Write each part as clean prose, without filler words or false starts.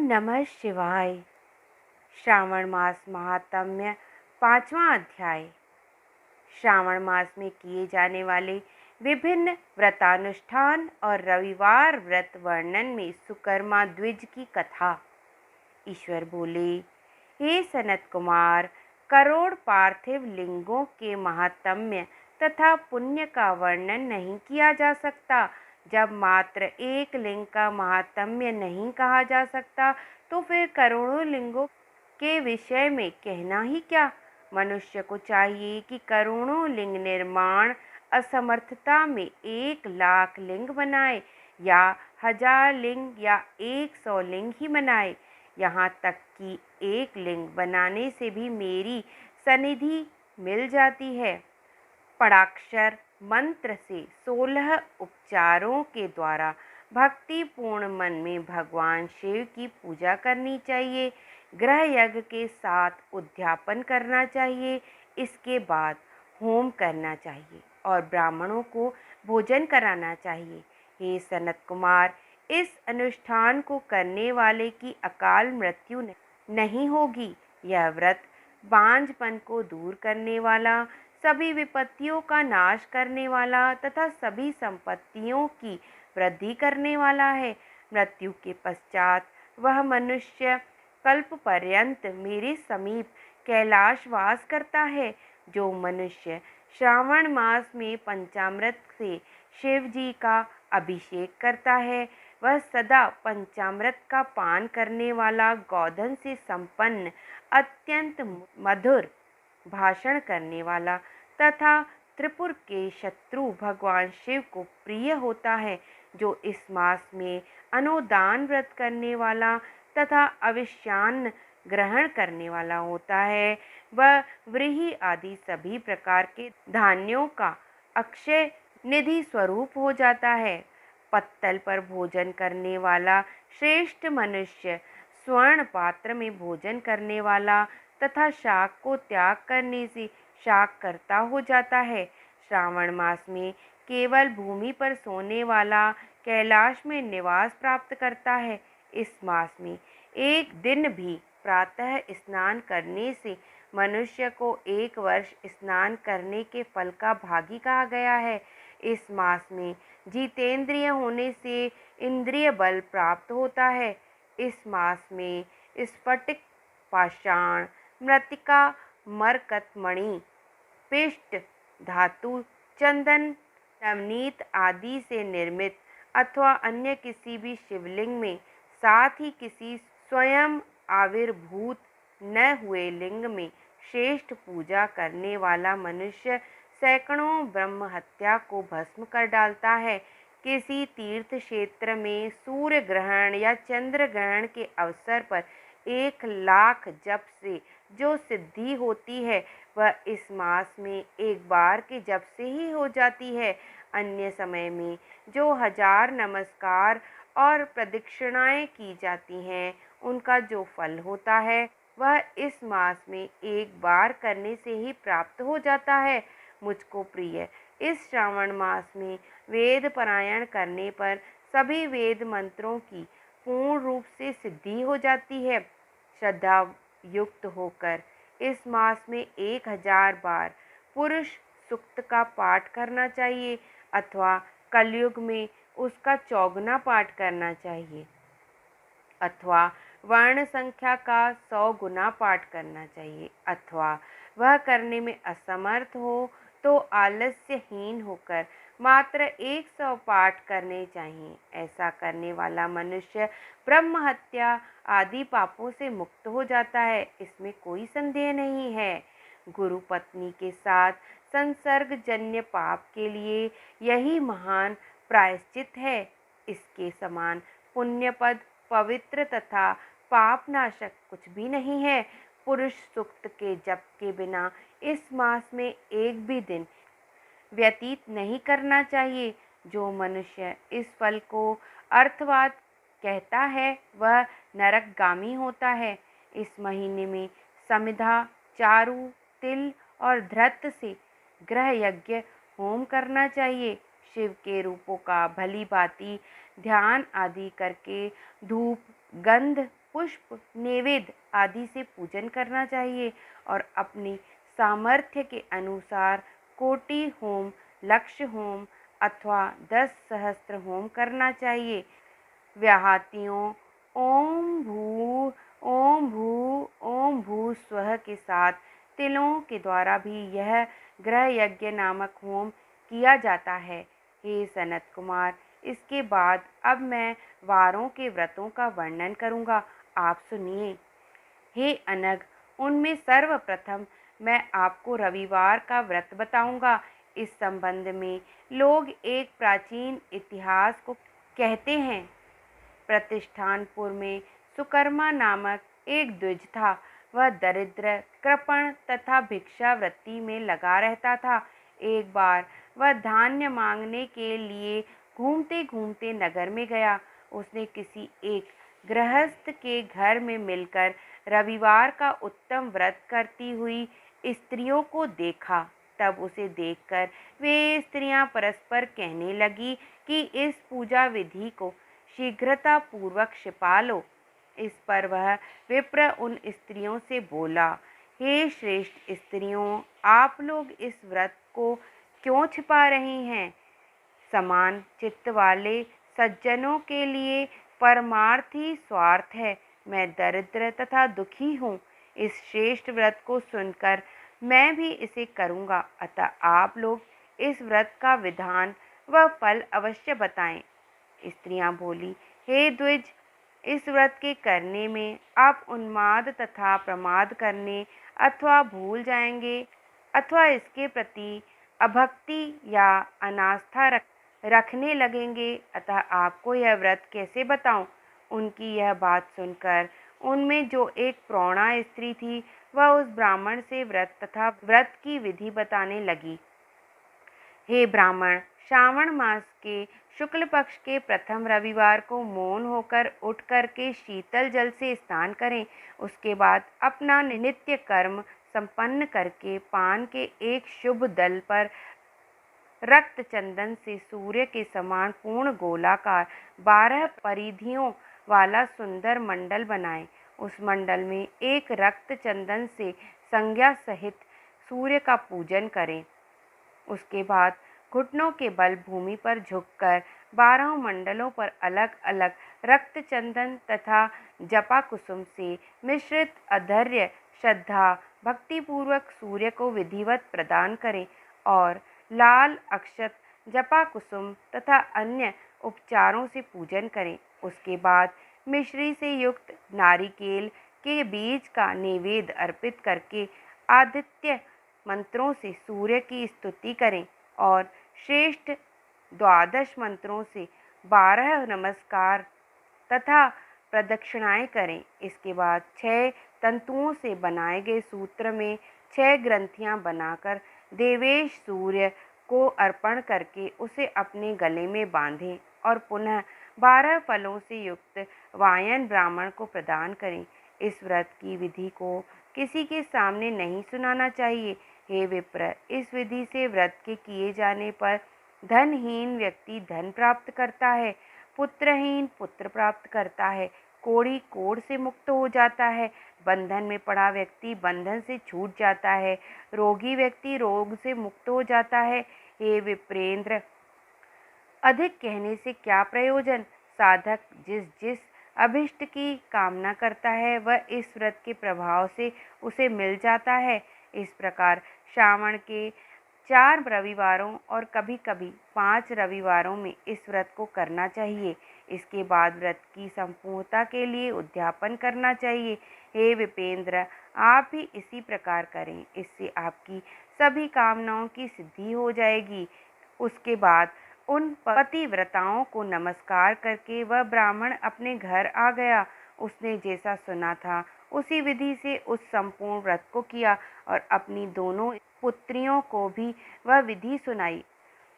नमः शिवाय। श्रावण मास महात्म्य 5वां अध्याय। श्रावण मास में किए जाने वाले विभिन्न व्रतानुष्ठान और रविवार व्रत वर्णन में सुकर्मा द्विज की कथा। ईश्वर बोले, हे सनत कुमार, करोड़ पार्थिव लिंगों के महात्म्य तथा पुण्य का वर्णन नहीं किया जा सकता। जब मात्र एक लिंग का महात्म्य नहीं कहा जा सकता तो फिर करोड़ों लिंगों के विषय में कहना ही क्या। मनुष्य को चाहिए कि करोड़ों लिंग निर्माण असमर्थता में 1,00,000 लिंग बनाए या 1000 लिंग या 100 लिंग ही बनाए। यहाँ तक कि एक लिंग बनाने से भी मेरी सनिधि मिल जाती है। पड़ाक्षर मंत्र से 16 उपचारों के द्वारा भक्तिपूर्ण मन में भगवान शिव की पूजा करनी चाहिए। ग्रह यज्ञ के साथ उद्यापन करना चाहिए। इसके बाद होम करना चाहिए और ब्राह्मणों को भोजन कराना चाहिए। हे सनत कुमार, इस अनुष्ठान को करने वाले की अकाल मृत्यु नहीं होगी। यह व्रत बांझपन को दूर करने वाला, सभी विपत्तियों का नाश करने वाला तथा सभी संपत्तियों की वृद्धि करने वाला है। मृत्यु के पश्चात वह मनुष्य कल्प पर्यंत मेरे समीप कैलाश वास करता है। जो मनुष्य श्रावण मास में पंचामृत से शिव जी का अभिषेक करता है, वह सदा पंचामृत का पान करने वाला, गोधन से संपन्न, अत्यंत मधुर भाषण करने वाला तथा त्रिपुर के शत्रु भगवान शिव को प्रिय होता है। जो इस मास में अनुदान व्रत करने वाला तथा अविष्यान्न ग्रहण करने वाला होता है, वह व्रीहि आदि सभी प्रकार के धान्यों का अक्षय निधि स्वरूप हो जाता है। पत्तल पर भोजन करने वाला श्रेष्ठ मनुष्य स्वर्ण पात्र में भोजन करने वाला तथा शाक को त्याग करने से शाक करता हो जाता है। श्रावण मास में केवल भूमि पर सोने वाला कैलाश में निवास प्राप्त करता है। इस मास में एक दिन भी प्रातः स्नान करने से मनुष्य को 1 वर्ष स्नान करने के फल का भागी कहा गया है। इस मास में जितेंद्रिय होने से इंद्रिय बल प्राप्त होता है। इस मास में स्फटिक, पाषाण, मृत्तिका, मरकत मणि, पिष्ट धातु, चंदन, नवनीत आदि से निर्मित अथवा अन्य किसी भी शिवलिंग में, साथ ही किसी स्वयं आविर्भूत न हुए लिंग में श्रेष्ठ पूजा करने वाला मनुष्य सैकड़ों ब्रह्म हत्या को भस्म कर डालता है। किसी तीर्थ क्षेत्र में सूर्य ग्रहण या चंद्र ग्रहण के अवसर पर 1,00,000 जप से जो सिद्धि होती है, वह इस मास में एक बार के जप से ही हो जाती है। अन्य समय में जो 1000 नमस्कार और प्रदक्षिणाएं की जाती हैं, उनका जो फल होता है, वह इस मास में एक बार करने से ही प्राप्त हो जाता है। मुझको प्रिय इस श्रावण मास में वेद पारायण करने पर सभी वेद मंत्रों की पूर्ण रूप से सिद्धि हो जाती है। श्रद्धा युक्त होकर इस मास में 1000 बार पुरुष सूक्त का पाठ करना चाहिए अथवा कलयुग में उसका 4गुना पाठ करना चाहिए अथवा वर्ण संख्या का 100 गुना पाठ करना चाहिए अथवा वह करने में असमर्थ हो तो आलस्यहीन होकर मात्र 100 पाठ करने चाहिए। ऐसा करने वाला मनुष्य ब्रह्म हत्या आदि पापों से मुक्त हो जाता है, इसमें कोई संदेह नहीं है। गुरु पत्नी के साथ संसर्गजन्य पाप के लिए यही महान प्रायश्चित है। इसके समान पुण्यपद, पवित्र तथा पापनाशक कुछ भी नहीं है। पुरुष सूक्त के जप के बिना इस मास में एक भी दिन व्यतीत नहीं करना चाहिए। जो मनुष्य इस फल को अर्थवाद कहता है, वह नरकगामी होता है। इस महीने में समिधा, चारु, तिल और धृत से ग्रह यज्ञ होम करना चाहिए। शिव के रूपों का भली भांति ध्यान आदि करके धूप, गंध, पुष्प नैवेद्य आदि से पूजन करना चाहिए और अपनी सामर्थ्य के अनुसार कोटि होम, लक्ष्य होम अथवा 10 सहस्त्र होम करना चाहिए। व्याहतियों ओम भू ओम भू स्वः के साथ तिलों के द्वारा भी यह ग्रह यज्ञ नामक होम किया जाता है। हे सनत कुमार, इसके बाद अब मैं वारों के व्रतों का वर्णन करूँगा, आप सुनिए। हे अनग, उनमें सर्वप्रथम मैं आपको रविवार का व्रत बताऊंगा। इस संबंध में लोग एक प्राचीन इतिहास को कहते हैं। प्रतिष्ठानपुर में सुकर्मा नामक एक द्विज था। वह दरिद्र, कृपण तथा भिक्षावृत्ति में लगा रहता था। एक बार वह धान्य मांगने के लिए घूमते घूमते नगर में गया। उसने किसी एक गृहस्थ के घर में मिलकर रविवार का उत्तम व्रत करती हुई स्त्रियों को देखा। तब उसे देखकर वे स्त्रियां परस्पर कहने लगी कि इस पूजा विधि को शीघ्रता पूर्वक छिपा लो। इस पर वह विप्र उन स्त्रियों से बोला, हे श्रेष्ठ स्त्रियों, आप लोग इस व्रत को क्यों छिपा रही हैं? समान चित्त वाले सज्जनों के लिए परमार्थी स्वार्थ है। मैं दरिद्र तथा दुखी हूँ। इस श्रेष्ठ व्रत को सुनकर मैं भी इसे करूँगा, अतः आप लोग इस व्रत का विधान व फल अवश्य बताएं। स्त्रियां बोली, हे द्विज, इस व्रत के करने में आप उन्माद तथा प्रमाद करने अथवा भूल जाएंगे अथवा इसके प्रति अभक्ति या अनास्था रखने लगेंगे, अतः आपको यह व्रत कैसे बताऊं? उनकी यह बात सुनकर उनमें जो एक प्रौढ़ा स्त्री थी, वह उस ब्राह्मण से व्रत तथा व्रत की विधि बताने लगी। हे ब्राह्मण, श्रावण मास के शुक्ल पक्ष के प्रथम रविवार को मौन होकर उठ करके शीतल जल से स्नान करें। उसके बाद अपना नित्य कर्म संपन्न करके पान के एक शुभ दल पर रक्त चंदन से सूर्य के समान पूर्ण गोलाकार 12 परिधियों वाला सुंदर मंडल बनाएं। उस मंडल में एक रक्त चंदन से संज्ञा सहित सूर्य का पूजन करें। उसके बाद घुटनों के बल भूमि पर झुककर 12 मंडलों पर अलग अलग रक्त चंदन तथा जपा कुसुम से मिश्रित अधर्य श्रद्धा भक्तिपूर्वक सूर्य को विधिवत प्रदान करें और लाल अक्षत, जपा कुसुम तथा अन्य उपचारों से पूजन करें। उसके बाद मिश्री से युक्त नारिकेल के बीज का नैवेद्य अर्पित करके आदित्य मंत्रों से सूर्य की स्तुति करें और श्रेष्ठ 12 मंत्रों से 12 नमस्कार तथा प्रदक्षिणाएं करें। इसके बाद 6 तंतुओं से बनाए गए सूत्र में 6 ग्रंथियां बनाकर देवेश सूर्य को अर्पण करके उसे अपने गले में बांधें और पुनः 12 फलों से युक्त वायन ब्राह्मण को प्रदान करें। इस व्रत की विधि को किसी के सामने नहीं सुनाना चाहिए। हे विप्र, इस विधि से व्रत के किए जाने पर धनहीन व्यक्ति धन प्राप्त करता है, पुत्रहीन पुत्र प्राप्त करता है, कोढ़ी कोढ़ से मुक्त हो जाता है, बंधन में पड़ा व्यक्ति बंधन से छूट जाता है, रोगी व्यक्ति रोग से मुक्त हो जाता है। हे विप्रेंद्र, अधिक कहने से क्या प्रयोजन? साधक जिस जिस अभिष्ट की कामना करता है वह इस व्रत के प्रभाव से उसे मिल जाता है। इस प्रकार श्रावण के 4 रविवारों और कभी कभी 5 रविवारों में इस व्रत को करना चाहिए। इसके बाद व्रत की संपूर्णता के लिए उद्यापन करना चाहिए। हे विपेंद्र, आप भी इसी प्रकार करें, इससे आपकी सभी कामनाओं की सिद्धि हो जाएगी। उसके बाद उन पतिव्रताओं को नमस्कार करके वह ब्राह्मण अपने घर आ गया। उसने जैसा सुना था उसी विधि से उस संपूर्ण व्रत को किया और अपनी दोनों पुत्रियों को भी वह विधि सुनाई।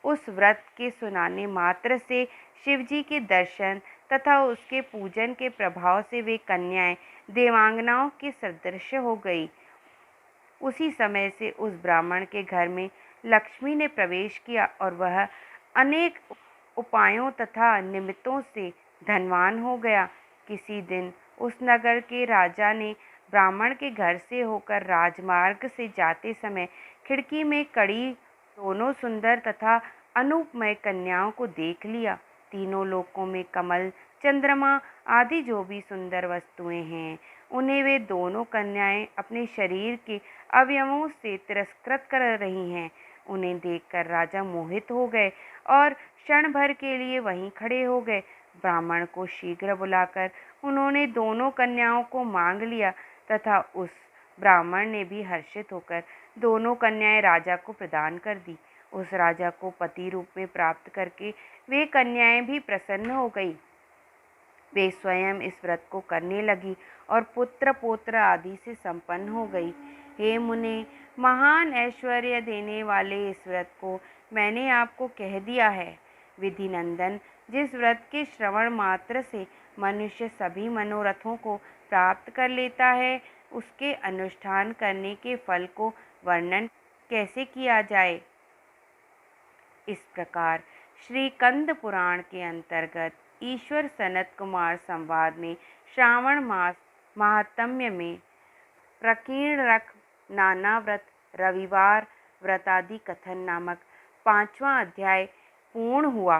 उस व्रत के सुनाने मात्र से शिवजी के दर्शन तथा उसके पूजन के प्रभाव से वे कन्याएं देवांगनाओं के सदृश हो गई। उसी समय से उस ब्राह्मण के घर में लक्ष्मी ने प्रवेश किया और वह अनेक उपायों तथा निमित्तों से धनवान हो गया। किसी दिन उस नगर के राजा ने ब्राह्मण के घर से होकर राजमार्ग से जाते समय खिड़की में कड़ी दोनों सुंदर तथा अनूपमय कन्याओं को देख लिया। तीनों लोकों में कमल, चंद्रमा आदि जो भी सुंदर वस्तुएं हैं, उन्हें वे दोनों कन्याएं अपने शरीर के अवयवों से तिरस्कृत कर रही हैं। उन्हें देखकर राजा मोहित हो गए और क्षण भर के लिए वहीं खड़े हो गए। ब्राह्मण को शीघ्र बुलाकर उन्होंने दोनों कन्याओं को मांग लिया तथा उस ब्राह्मण ने भी हर्षित होकर दोनों कन्याएं राजा को प्रदान कर दी। उस राजा को पति रूप में प्राप्त करके वे कन्याएं भी प्रसन्न हो गई। वे स्वयं इस व्रत को करने लगी और पुत्र पौत्र आदि से संपन्न हो गई। हे मुने, महान ऐश्वर्य देने वाले इस व्रत को मैंने आपको कह दिया है। विधि नंदन, जिस व्रत के श्रवण मात्र से मनुष्य सभी मनोरथों को प्राप्त कर लेता है, उसके अनुष्ठान करने के फल को वर्णन कैसे किया जाए। इस प्रकार श्री कंद पुराण के अंतर्गत ईश्वर सनत कुमार संवाद में श्रावण मास महात्म्य में प्रकीर्ण रख, नाना व्रत, रविवार व्रतादि कथन नामक 5वां अध्याय पूर्ण हुआ।